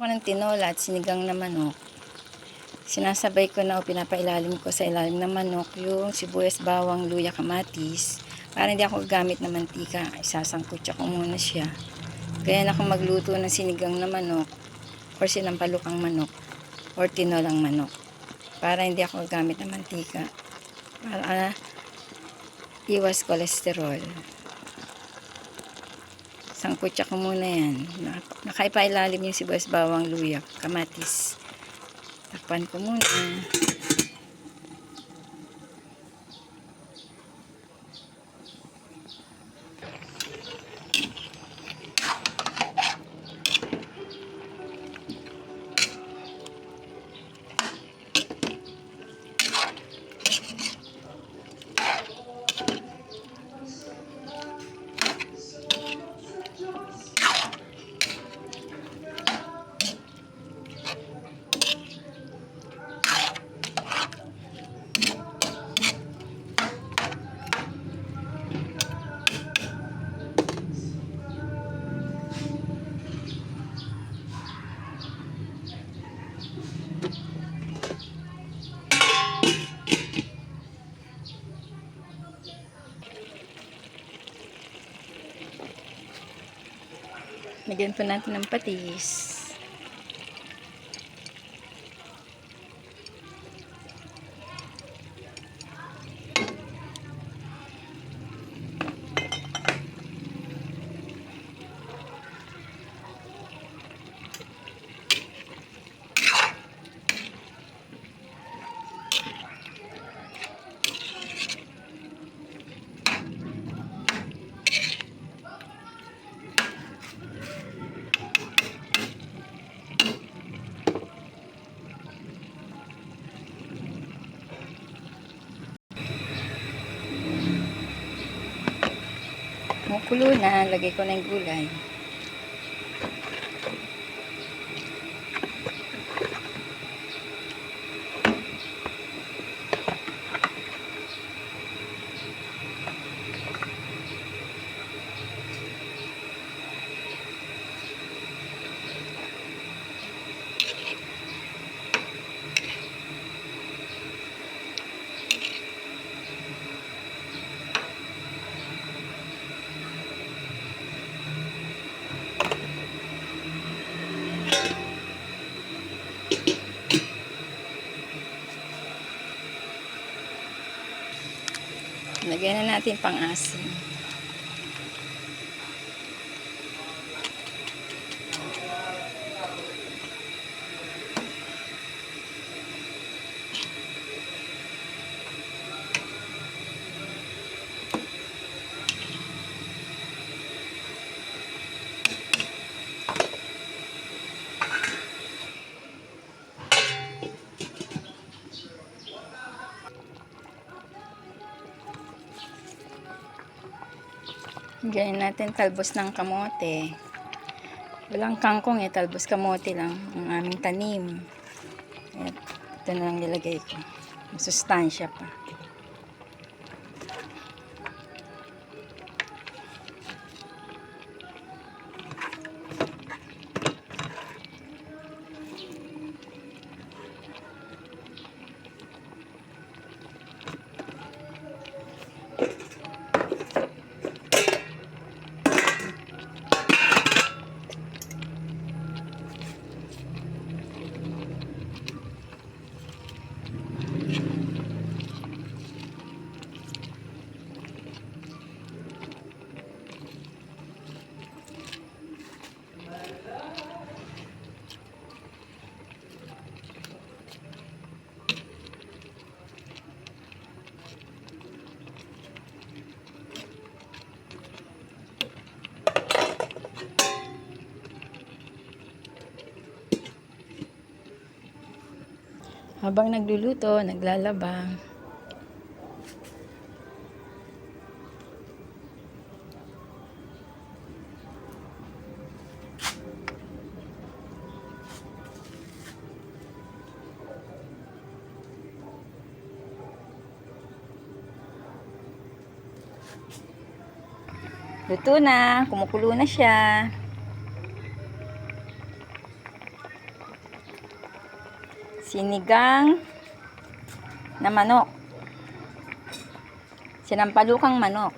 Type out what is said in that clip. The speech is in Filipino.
Ako ng tinola at sinigang na manok. Sinasabay ko na o pinapailalim ko sa ilalim ng manok yung sibuyas, bawang, luya, kamatis. Para hindi ako gamit na mantika, isasangkutsa ko muna siya. Ganyan ako magluto ng sinigang na manok or sinampalukang manok or tinolang manok. Para hindi ako gamit ng mantika. Para iwas kolesterol. Sangkutsa ko muna yan. Nakaipailalim yung sibuyas, bawang, luya, kamatis. Takpan ko muna. Lagyan po natin ng patis. Kumukulo na, lagay ko na yung gulay. Lagyan na natin pang-asin. Ganyan natin talbos ng kamote. Walang kangkong talbos kamote lang ang aming tanim. At ito na lang nilagay ko. Masustansya pa. Habang nagluluto, naglalaba. Luto na, kumukulo na siya. Sinigang na manok. Sinampalukang manok.